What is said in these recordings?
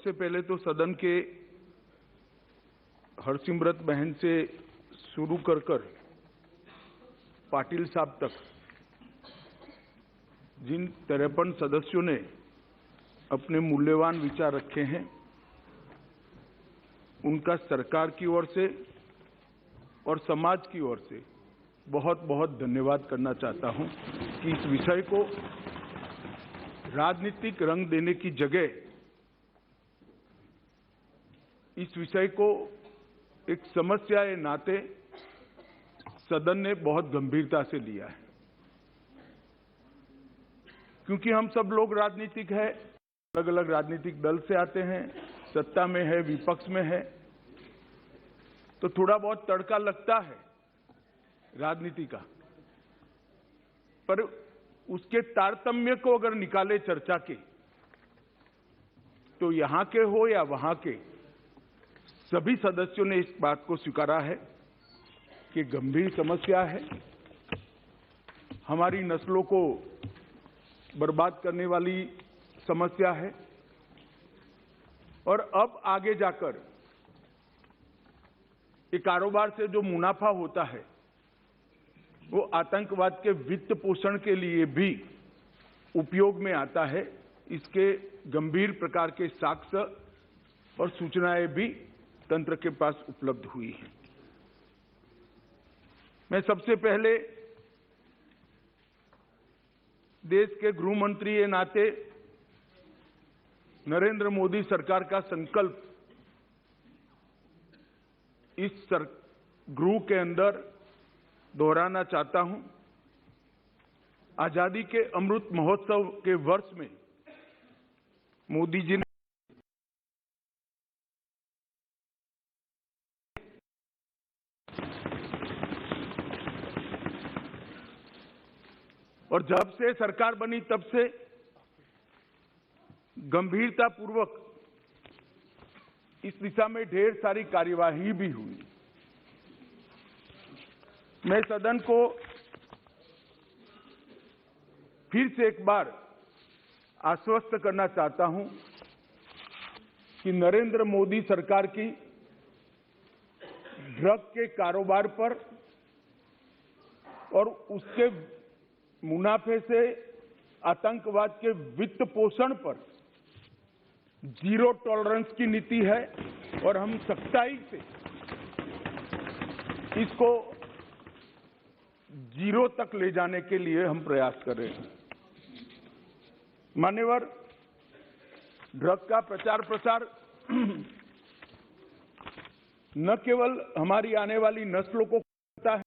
सबसे पहले तो सदन के हरसिमरत बहन से शुरू कर पाटिल साहब तक जिन 53 सदस्यों ने अपने मूल्यवान विचार रखे हैं, उनका सरकार की ओर से और समाज की ओर से बहुत बहुत धन्यवाद करना चाहता हूं कि इस विषय को राजनीतिक रंग देने की जगह इस विषय को एक समस्या के नाते सदन ने बहुत गंभीरता से लिया है, क्योंकि हम सब लोग राजनीतिक है, अलग अलग राजनीतिक दल से आते हैं, सत्ता में है, विपक्ष में है, तो थोड़ा बहुत तड़का लगता है राजनीति का। पर उसके तारतम्य को अगर निकाले चर्चा के, तो यहां के हो या वहां के सभी सदस्यों ने इस बात को स्वीकारा है कि गंभीर समस्या है, हमारी नस्लों को बर्बाद करने वाली समस्या है और अब आगे जाकर ये कारोबार से जो मुनाफा होता है वो आतंकवाद के वित्त पोषण के लिए भी उपयोग में आता है। इसके गंभीर प्रकार के साक्ष्य और सूचनाएं भी तंत्र के पास उपलब्ध हुई हैं। मैं सबसे पहले देश के गृह मंत्री के नाते नरेंद्र मोदी सरकार का संकल्प इस गृह के अंदर दोहराना चाहता हूं। आजादी के अमृत महोत्सव के वर्ष में मोदी जी ने और जब से सरकार बनी तब से गंभीरतापूर्वक इस दिशा में ढेर सारी कार्यवाही भी हुई। मैं सदन को फिर से एक बार आश्वस्त करना चाहता हूं कि नरेंद्र मोदी सरकार की ड्रग के कारोबार पर और उसके मुनाफे से आतंकवाद के वित्त पोषण पर जीरो टॉलरेंस की नीति है और हम सख्ताई से इसको जीरो तक ले जाने के लिए हम प्रयास कर रहे हैं। मान्यवर, ड्रग का प्रचार प्रसार न केवल हमारी आने वाली नस्लों को करता है,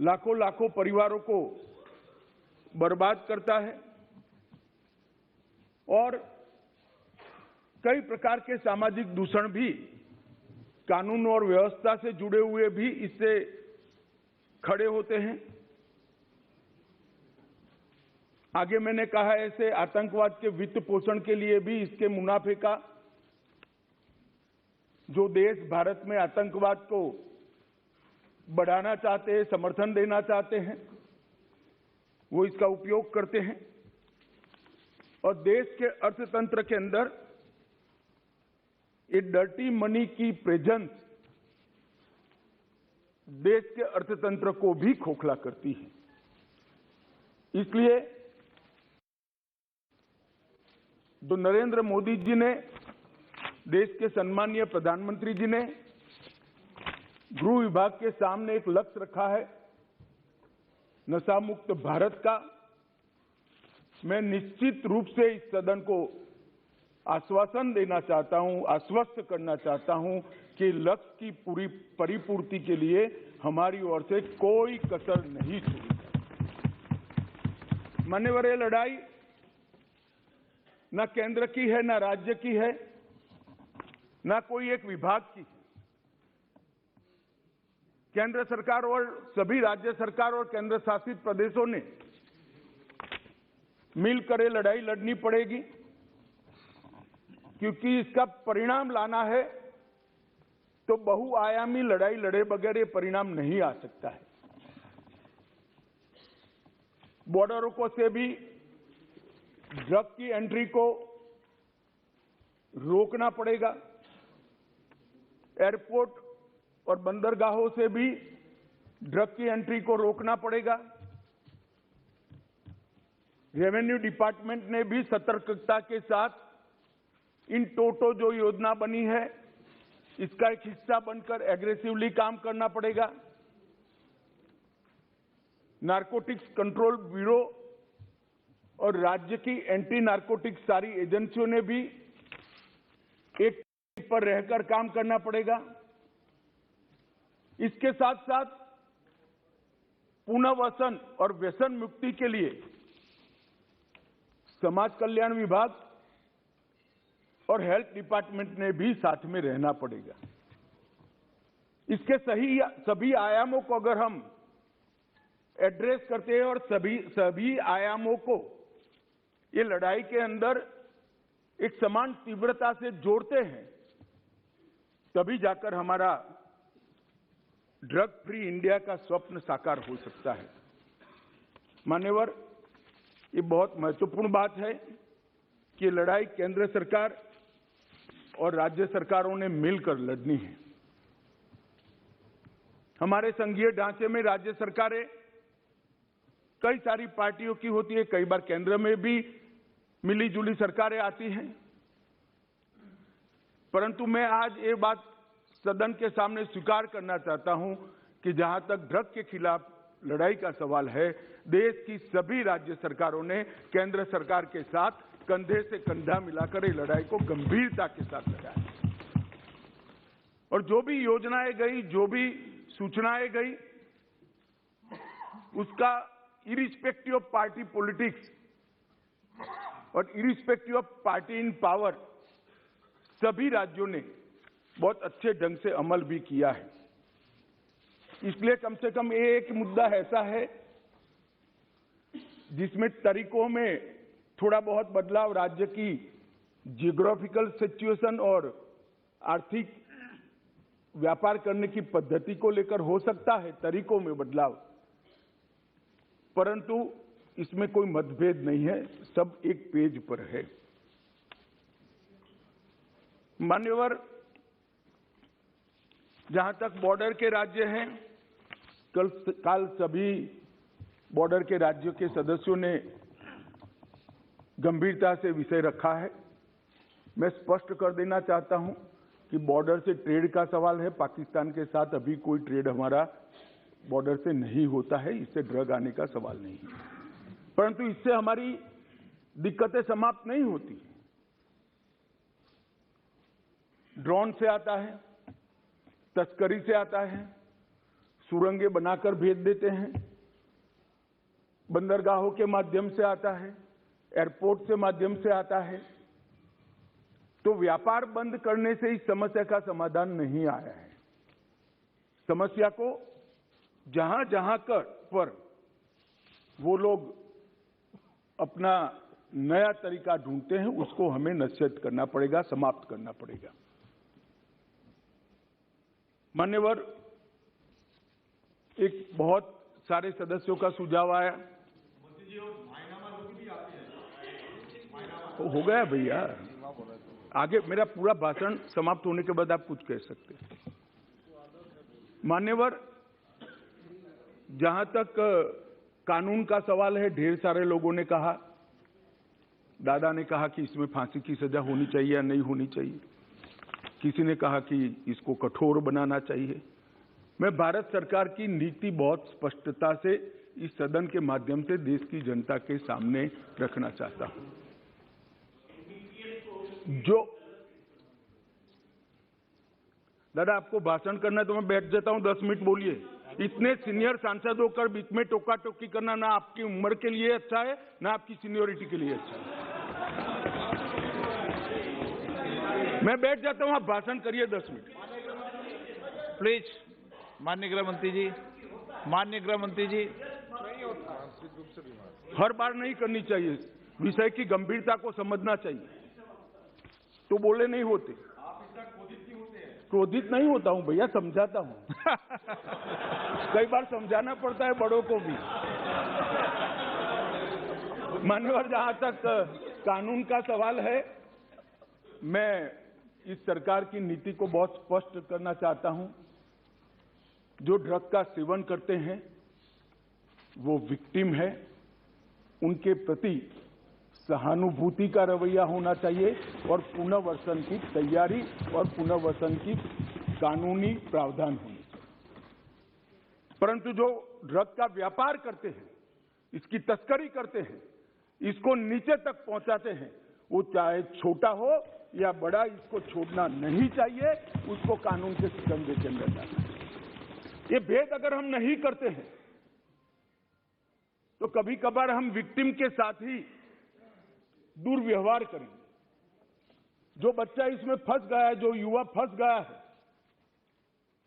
लाखों लाखों परिवारों को बर्बाद करता है और कई प्रकार के सामाजिक दूषण भी कानून और व्यवस्था से जुड़े हुए भी इससे खड़े होते हैं। आगे मैंने कहा, ऐसे आतंकवाद के वित्त पोषण के लिए भी इसके मुनाफे का जो देश भारत में आतंकवाद को बढ़ाना चाहते हैं, समर्थन देना चाहते हैं, वो इसका उपयोग करते हैं और देश के अर्थतंत्र के अंदर ये डर्टी मनी की प्रेजेंस देश के अर्थतंत्र को भी खोखला करती है। इसलिए जो नरेंद्र मोदी जी ने, देश के सम्मानीय प्रधानमंत्री जी ने गृह विभाग के सामने एक लक्ष्य रखा है नशा मुक्त भारत का, मैं निश्चित रूप से इस सदन को आश्वासन देना चाहता हूं, आश्वस्त करना चाहता हूं कि लक्ष्य की पूरी परिपूर्ति के लिए हमारी ओर से कोई कसर नहीं छोड़ी जाएगी। मान्यवर, ये लड़ाई न केंद्र की है, न राज्य की है, न कोई एक विभाग की है। केंद्र सरकार और सभी राज्य सरकार और केंद्र शासित प्रदेशों ने मिलकर ये लड़ाई लड़नी पड़ेगी, क्योंकि इसका परिणाम लाना है तो बहुआयामी लड़ाई लड़े बगैर ये परिणाम नहीं आ सकता है। बॉर्डरों को से भी ड्रग की एंट्री को रोकना पड़ेगा। एयरपोर्ट और बंदरगाहों से भी ड्रग की एंट्री को रोकना पड़ेगा। रेवेन्यू डिपार्टमेंट ने भी सतर्कता के साथ इन टोटो जो योजना बनी है इसका एक हिस्सा बनकर एग्रेसिवली काम करना पड़ेगा। नारकोटिक्स कंट्रोल ब्यूरो और राज्य की एंटी नारकोटिक्स सारी एजेंसियों ने भी एक पर रहकर काम करना पड़ेगा। इसके साथ साथ पुनर्वसन और व्यसन मुक्ति के लिए समाज कल्याण विभाग और हेल्थ डिपार्टमेंट ने भी साथ में रहना पड़ेगा। इसके सभी आयामों को अगर हम एड्रेस करते हैं और सभी आयामों को ये लड़ाई के अंदर एक समान तीव्रता से जोड़ते हैं, तभी जाकर हमारा ड्रग फ्री इंडिया का स्वप्न साकार हो सकता है। मान्यवर, ये बहुत महत्वपूर्ण बात है कि लड़ाई केंद्र सरकार और राज्य सरकारों ने मिलकर लड़नी है। हमारे संघीय ढांचे में राज्य सरकारें कई सारी पार्टियों की होती है, कई बार केंद्र में भी मिली जुली सरकारें आती हैं, परंतु मैं आज ये बात सदन के सामने स्वीकार करना चाहता हूं कि जहां तक ड्रग के खिलाफ लड़ाई का सवाल है, देश की सभी राज्य सरकारों ने केंद्र सरकार के साथ कंधे से कंधा मिलाकर इस लड़ाई को गंभीरता के साथ लड़ा। और जो भी योजनाएं गई, जो भी सूचनाएं गई, उसका इरिस्पेक्टिव ऑफ पार्टी पॉलिटिक्स और irrespective of party in power सभी राज्यों ने बहुत अच्छे ढंग से अमल भी किया है। इसलिए कम से कम एक मुद्दा ऐसा है जिसमें तरीकों में थोड़ा बहुत बदलाव राज्य की जियोग्राफिकल सिचुएशन और आर्थिक व्यापार करने की पद्धति को लेकर हो सकता है, तरीकों में बदलाव, परंतु इसमें कोई मतभेद नहीं है, सब एक पेज पर है। मान्यवर, जहां तक बॉर्डर के राज्य हैं, कल सभी बॉर्डर के राज्यों के सदस्यों ने गंभीरता से विषय रखा है। मैं स्पष्ट कर देना चाहता हूं कि बॉर्डर से ट्रेड का सवाल है, पाकिस्तान के साथ अभी कोई ट्रेड हमारा बॉर्डर से नहीं होता है, इससे ड्रग आने का सवाल नहीं है, परंतु इससे हमारी दिक्कतें समाप्त नहीं होती। ड्रोन से आता है, तस्करी से आता है, सुरंगें बनाकर भेज देते हैं, बंदरगाहों के माध्यम से आता है, एयरपोर्ट से माध्यम से आता है। तो व्यापार बंद करने से इस समस्या का समाधान नहीं आया है। समस्या को जहां जहां पर वो लोग अपना नया तरीका ढूंढते हैं, उसको हमें नसीहत करना पड़ेगा, समाप्त करना पड़ेगा। मान्यवर, एक बहुत सारे सदस्यों का सुझाव आया, तो हो गया भैया, आगे मेरा पूरा भाषण समाप्त होने के बाद आप कुछ कह सकते हैं। मान्यवर, जहां तक कानून का सवाल है, ढेर सारे लोगों ने कहा, दादा ने कहा कि इसमें फांसी की सजा होनी चाहिए या नहीं होनी चाहिए, किसी ने कहा कि इसको कठोर बनाना चाहिए। मैं भारत सरकार की नीति बहुत स्पष्टता से इस सदन के माध्यम से देश की जनता के सामने रखना चाहता हूं। जो दादा आपको भाषण करना है तो मैं बैठ जाता हूं, 10 मिनट बोलिए। इतने सीनियर सांसद होकर बीच में टोका टोकी करना ना आपकी उम्र के लिए अच्छा है, ना आपकी सीनियोरिटी के लिए अच्छा है। मैं बैठ जाता हूं, आप भाषण करिए 10 मिनट प्लीज। माननीय गृह मंत्री जी, माननीय गृह मंत्री जी, हर बार नहीं करनी चाहिए, विषय की गंभीरता को समझना चाहिए, तो बोले नहीं होते। क्रोधित नहीं होता हूं भैया, समझाता हूं। कई बार समझाना पड़ता है बड़ों को भी। मान्यवर, जहां तक कानून का सवाल है, मैं इस सरकार की नीति को बहुत स्पष्ट करना चाहता हूं। जो ड्रग का सेवन करते हैं वो विक्टिम है, उनके प्रति सहानुभूति का रवैया होना चाहिए और पुनर्वसन की तैयारी और पुनर्वसन की कानूनी प्रावधान होनी चाहिए। परंतु जो ड्रग का व्यापार करते हैं, इसकी तस्करी करते हैं, इसको नीचे तक पहुंचाते हैं, वो चाहे छोटा हो या बड़ा, इसको छोड़ना नहीं चाहिए, उसको कानून के शिकंजे के अंदर डालना चाहिए। ये भेद अगर हम नहीं करते हैं तो कभी कभार हम विक्टिम के साथ ही दुर्व्यवहार करेंगे। जो बच्चा इसमें फंस गया है, जो युवा फंस गया है,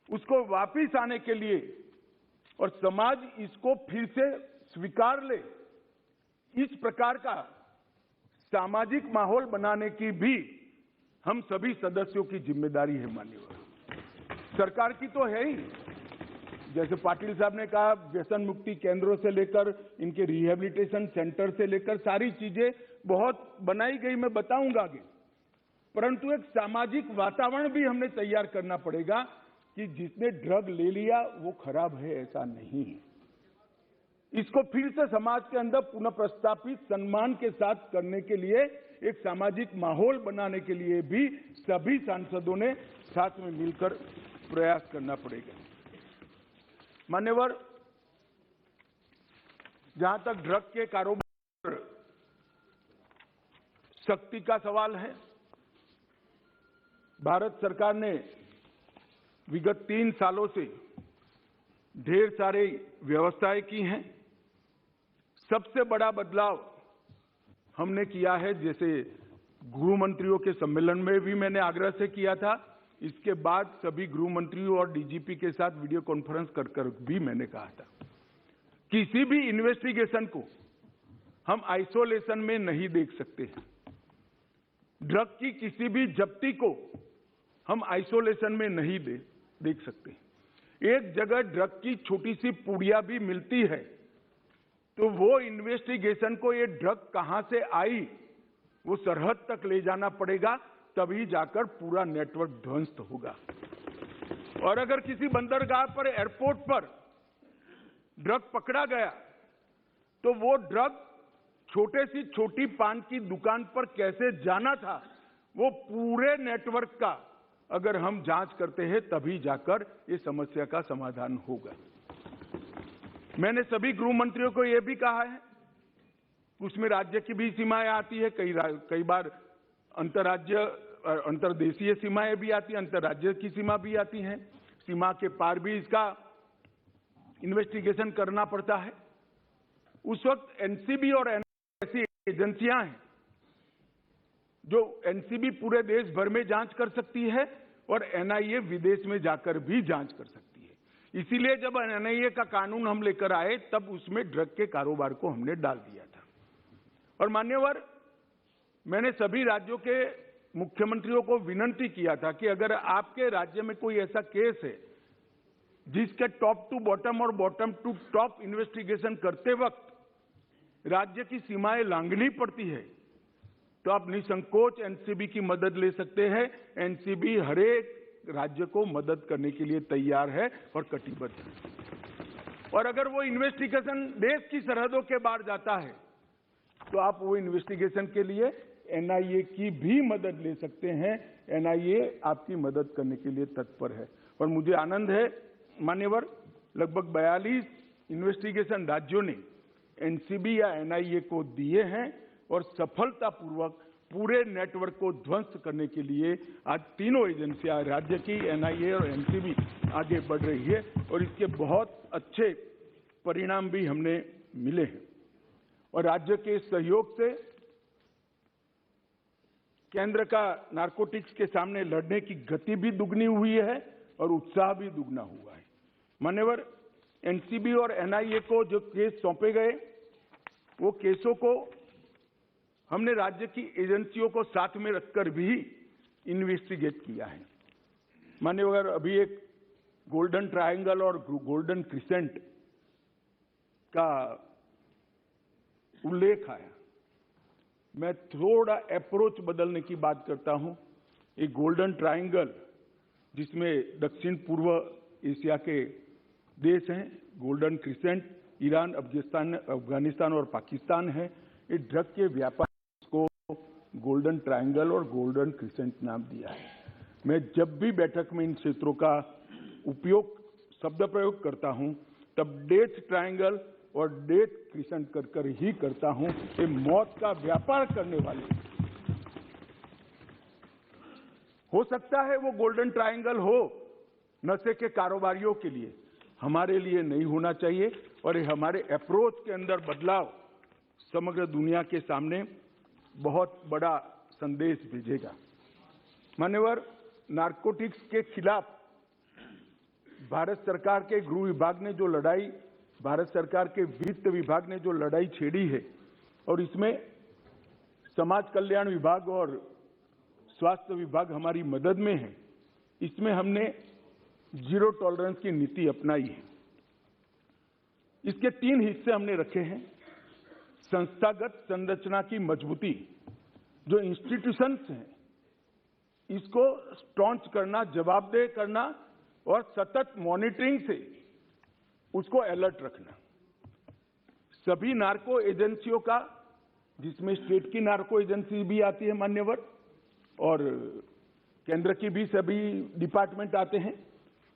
उसको वापिस आने के लिए और समाज इसको फिर से स्वीकार ले, इस प्रकार का सामाजिक माहौल बनाने की भी हम सभी सदस्यों की जिम्मेदारी है। माननीय सरकार की तो है ही, जैसे पाटिल साहब ने कहा, व्यसन मुक्ति केंद्रों से लेकर इनके रिहेबिलिटेशन सेंटर से लेकर सारी चीजें बहुत बनाई गई, मैं बताऊंगा आगे। परंतु एक सामाजिक वातावरण भी हमने तैयार करना पड़ेगा कि जिसने ड्रग ले लिया वो खराब है, ऐसा नहीं है। इसको फिर से समाज के अंदर पुनः प्रस्तापित सम्मान के साथ करने के लिए, एक सामाजिक माहौल बनाने के लिए भी सभी सांसदों ने साथ में मिलकर प्रयास करना पड़ेगा। मान्यवर, जहां तक ड्रग के कारोबार सख्ती का सवाल है, भारत सरकार ने विगत 3 सालों से ढेर सारे व्यवस्थाएं की हैं। सबसे बड़ा बदलाव हमने किया है, जैसे गृह मंत्रियों के सम्मेलन में भी मैंने आग्रह से किया था, इसके बाद सभी गृह मंत्रियों और डीजीपी के साथ वीडियो कॉन्फ्रेंस कर भी मैंने कहा था, किसी भी इन्वेस्टिगेशन को हम आइसोलेशन में नहीं देख सकते। ड्रग की किसी भी जब्ती को हम आइसोलेशन में नहीं देख सकते। एक जगह ड्रग की छोटी सी पुड़िया भी मिलती है तो वो इन्वेस्टिगेशन को, ये ड्रग कहां से आई, वो सरहद तक ले जाना पड़ेगा, तभी जाकर पूरा नेटवर्क ध्वस्त होगा। और अगर किसी बंदरगाह पर, एयरपोर्ट पर ड्रग पकड़ा गया तो वो ड्रग छोटे सी छोटी पान की दुकान पर कैसे जाना था, वो पूरे नेटवर्क का अगर हम जांच करते हैं तभी जाकर इस समस्या का समाधान होगा। मैंने सभी गृह मंत्रियों को यह भी कहा है, उसमें राज्य की भी सीमाएं आती है, कई बार अंतर्राज्य अंतर्देशीय सीमाएं भी आती हैं, अंतर्राज्य की सीमा भी आती हैं, सीमा के पार भी इसका इन्वेस्टिगेशन करना पड़ता है। उस वक्त एनसीबी और ऐसी एजेंसियां हैं जो एनसीबी पूरे देश भर में जांच कर सकती है और एनआईए विदेश में जाकर भी जांच कर सकती है। इसीलिए जब एनआईए का कानून हम लेकर आए तब उसमें ड्रग के कारोबार को हमने डाल दिया था। और मान्यवर, मैंने सभी राज्यों के मुख्यमंत्रियों को विनती किया था कि अगर आपके राज्य में कोई ऐसा केस है जिसके टॉप टू बॉटम और बॉटम टू टॉप इन्वेस्टिगेशन करते वक्त राज्य की सीमाएं लांघनी पड़ती है, तो आप निसंकोच एनसीबी की मदद ले सकते हैं। एनसीबी हरेक राज्य को मदद करने के लिए तैयार है और कटिबद्ध है। और अगर वो इन्वेस्टिगेशन देश की सरहदों के बाहर जाता है तो आप वो इन्वेस्टिगेशन के लिए एनआईए की भी मदद ले सकते हैं। एनआईए आपकी मदद करने के लिए तत्पर है। और मुझे आनंद है मान्यवर, लगभग 42 इन्वेस्टिगेशन राज्यों ने एनसीबी या एनआईए को दिए हैं और सफलतापूर्वक पूरे नेटवर्क को ध्वस्त करने के लिए आज तीनों एजेंसियां, राज्य की, एनआईए और एनसीबी आगे बढ़ रही है और इसके बहुत अच्छे परिणाम भी हमने मिले हैं। और राज्य के सहयोग से केंद्र का नारकोटिक्स के सामने लड़ने की गति भी दुगनी हुई है और उत्साह भी दुगना हुआ है। मान्यवर, एनसीबी और एनआईए को जो केस सौंपे गए, वो केसों को हमने राज्य की एजेंसियों को साथ में रखकर भी इन्वेस्टिगेट किया है। मान्यवर, अभी एक गोल्डन ट्रायंगल और गोल्डन क्रिसेंट का उल्लेख आया। मैं थोड़ा अप्रोच बदलने की बात करता हूं। एक गोल्डन ट्रायंगल जिसमें दक्षिण पूर्व एशिया के देश हैं, गोल्डन क्रिसेंट, ईरान, अफगानिस्तान और पाकिस्तान है। ये ड्रग के व्यापार को गोल्डन ट्रायंगल और गोल्डन क्रिसेंट नाम दिया है। मैं जब भी बैठक में इन क्षेत्रों का उपयोग, शब्द प्रयोग करता हूं, तब डेथ ट्रायंगल और डेथ क्रिसेंट कर ही करता हूं। ये मौत का व्यापार करने वाले, हो सकता है वो गोल्डन ट्रायंगल हो नशे के कारोबारियों के लिए, हमारे लिए नहीं होना चाहिए। और ये हमारे अप्रोच के अंदर बदलाव समग्र दुनिया के सामने बहुत बड़ा संदेश भेजेगा। मान्यवर, नारकोटिक्स के खिलाफ भारत सरकार के गृह विभाग ने जो लड़ाई, भारत सरकार के वित्त विभाग ने जो लड़ाई छेड़ी है, और इसमें समाज कल्याण विभाग और स्वास्थ्य विभाग हमारी मदद में है, इसमें हमने जीरो टॉलरेंस की नीति अपनाई है। इसके 3 हिस्से हमने रखे हैं। संस्थागत संरचना की मजबूती, जो इंस्टीट्यूशंस हैं इसको स्ट्रॉन्च करना, जवाबदेह करना और सतत मॉनिटरिंग से उसको अलर्ट रखना। सभी नार्को एजेंसियों का, जिसमें स्टेट की नार्को एजेंसी भी आती है मान्यवर, और केंद्र की भी सभी डिपार्टमेंट आते हैं,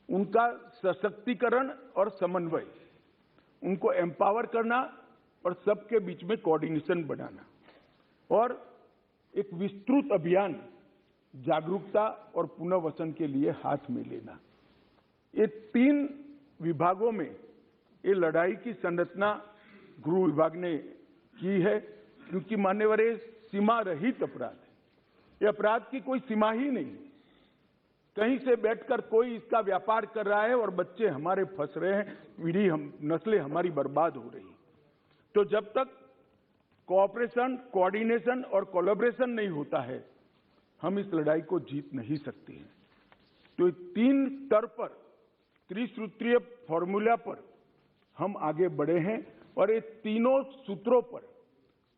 उनका सशक्तिकरण और समन्वय, उनको एम्पावर करना और सबके बीच में कोऑर्डिनेशन बनाना, और एक विस्तृत अभियान जागरूकता और पुनर्वसन के लिए हाथ में लेना। ये 3 विभागों में ये लड़ाई की संरचना गृह विभाग ने की है, क्योंकि मान्यवर ये सीमा रहित अपराध है। ये अपराध की कोई सीमा ही नहीं। कहीं से बैठकर कोई इसका व्यापार कर रहा है और बच्चे हमारे फंस रहे हैं, पीढ़ी नस्लें हमारी बर्बाद हो रही। तो जब तक कोऑपरेशन, कोऑर्डिनेशन और कोलैबोरेशन नहीं होता है, हम इस लड़ाई को जीत नहीं सकते हैं। तो 3 स्तर पर, त्रिसूत्रीय फॉर्मूला पर हम आगे बढ़े हैं, और ये तीनों सूत्रों पर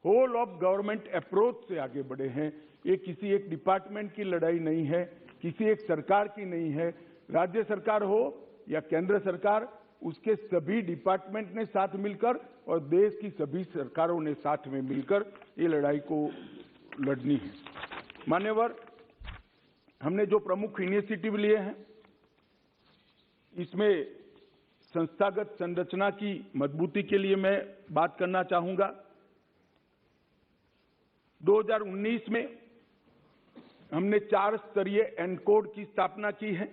होल ऑफ गवर्नमेंट अप्रोच से आगे बढ़े हैं। ये किसी एक डिपार्टमेंट की लड़ाई नहीं है, किसी एक सरकार की नहीं है। राज्य सरकार हो या केंद्र सरकार, उसके सभी डिपार्टमेंट ने साथ मिलकर और देश की सभी सरकारों ने साथ में मिलकर ये लड़ाई को लड़नी है। मान्यवर, हमने जो प्रमुख इनिशिएटिव लिए हैं, इसमें संस्थागत संरचना की मजबूती के लिए मैं बात करना चाहूंगा। 2019 में हमने 4 स्तरीय एनकोड की स्थापना की है।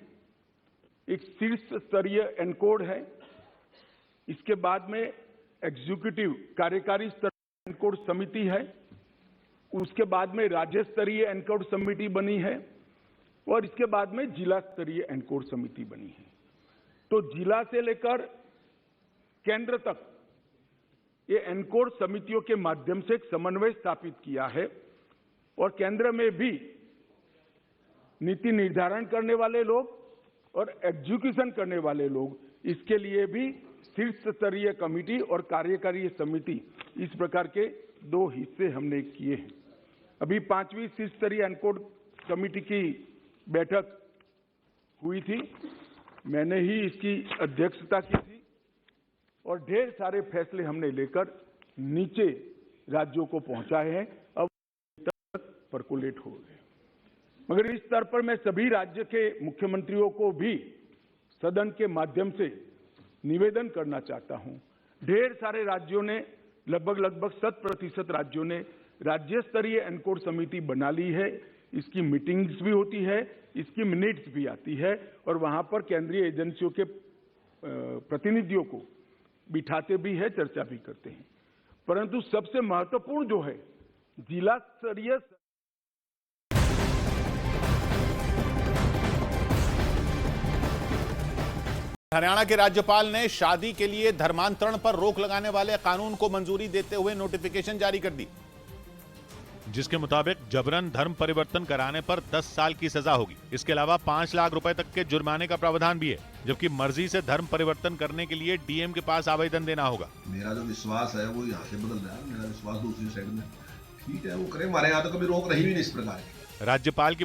एक शीर्ष स्तरीय एनकोड है, इसके बाद में एग्जीक्यूटिव कार्यकारी स्तर एनकोड समिति है, उसके बाद में राज्य स्तरीय एनकोड समिति बनी है, और इसके बाद में जिला स्तरीय एनकोड समिति बनी है। तो जिला से लेकर केंद्र तक ये एनकोड समितियों के माध्यम से एक समन्वय स्थापित किया है, और केंद्र में भी नीति निर्धारण करने वाले लोग और एग्जीक्यूशन करने वाले लोग, इसके लिए भी शीर्ष स्तरीय कमेटी और कार्यकारी समिति, इस प्रकार के 2 हिस्से हमने किए हैं। अभी 5वीं शीर्ष स्तरीय एनकोड कमेटी की बैठक हुई थी, मैंने ही इसकी अध्यक्षता की थी, और ढेर सारे फैसले हमने लेकर नीचे राज्यों को पहुंचाए हैं। अब तक परकोलेट हो गए, मगर इस स्तर पर मैं सभी राज्य के मुख्यमंत्रियों को भी सदन के माध्यम से निवेदन करना चाहता हूं। ढेर सारे राज्यों ने, लगभग 100% राज्यों ने राज्य स्तरीय एनकोड समिति बना ली है। इसकी मीटिंग्स भी होती है, इसकी मिनट्स भी आती है, और वहां पर केंद्रीय एजेंसियों के प्रतिनिधियों को बिठाते भी है, चर्चा भी करते हैं। परंतु सबसे महत्वपूर्ण जो है, जिला स्तरीय हरियाणा के राज्यपाल ने शादी के लिए धर्मांतरण पर रोक लगाने वाले कानून को मंजूरी देते हुए नोटिफिकेशन जारी कर दी, जिसके मुताबिक जबरन धर्म परिवर्तन कराने पर 10 साल की सजा होगी। इसके अलावा 5 लाख रुपए तक के जुर्माने का प्रावधान भी है, जबकि मर्जी से धर्म परिवर्तन करने के लिए डीएम के पास आवेदन देना होगा। मेरा जो विश्वास है वो यहाँ से बदल रहा है, मेरा विश्वास दूसरी साइड में ठीक है वो करें, हमारे यहाँ तो कभी रोक रही भी नहीं इस प्रकार की। राज्यपाल की